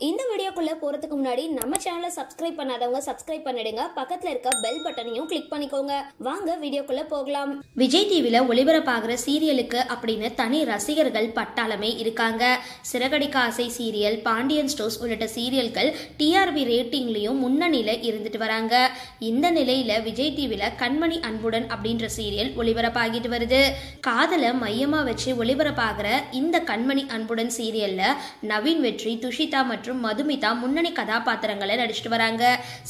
இந்த வீடியோக்குள்ள போறதுக்கு முன்னாடி நம்ம சேனலை சப்ஸ்கிரைப் பண்ணாதவங்க சப்ஸ்கிரைப் பண்ணிடுங்க. பக்கத்துல இருக்க பெல் பட்டனையும் கிளிக் பண்ணிக்கோங்க. வாங்க வீடியோக்குள்ள போகலாம். விஜய் டிவில ஒளிபரப்பாகிற சீரியலுக்கு அப்படின்னு தனி ரசிகர்கள் பட்டாளமே இருக்காங்க. சிறகடிக்க ஆசை சீரியல், பாண்டியன் ஸ்டோர்ஸ் உள்ளிட்ட சீரியல்கள் டிஆர்பி ரேட்டிங்லயும் முன்னணியில இருந்துட்டு வராங்க. இந்த நிலையில விஜய் டிவில கண்மணி அன்புடன் அப்படின்ற சீரியல் ஒளிபரப்பாகிட்டு வருது. காதல மையமா வச்சு ஒளிபரப்பாகிற இந்த கண்மணி அன்புடன் சீரியல்ல நவீன் வெற்றி, துஷிதா மற்றும் மதுமிதா முன்னணி கதாபாத்திரங்களை நடிச்சிட்டு வராங்க.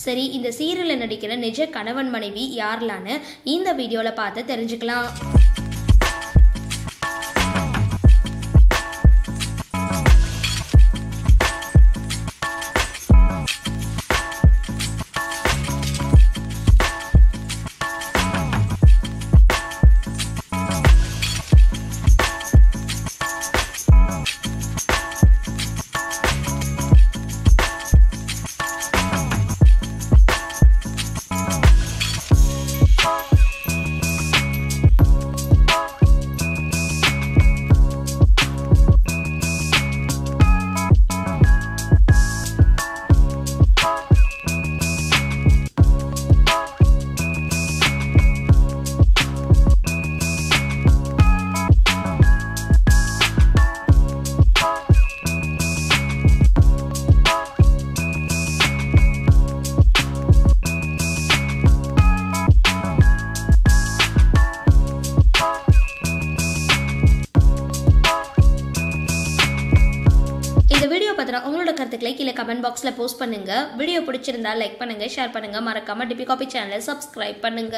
சரி, இந்த சீரியல்ல நடிக்கிற நிஜ கணவன் மனைவி யாரெல்லாம்னு இந்த வீடியோல பார்த்து தெரிஞ்சுக்கலாம். இந்த வீடியோ பத்தின உங்களோட கருத்துக்களை கீழே கமெண்ட் பாக்ஸ்ல போஸ்ட் பண்ணுங்க. வீடியோ பிடிச்சிருந்தா லைக் பண்ணுங்க, ஷேர் பண்ணுங்க, மறக்காம டிபி காபி சேனலை சப்ஸ்கிரைப் பண்ணுங்க.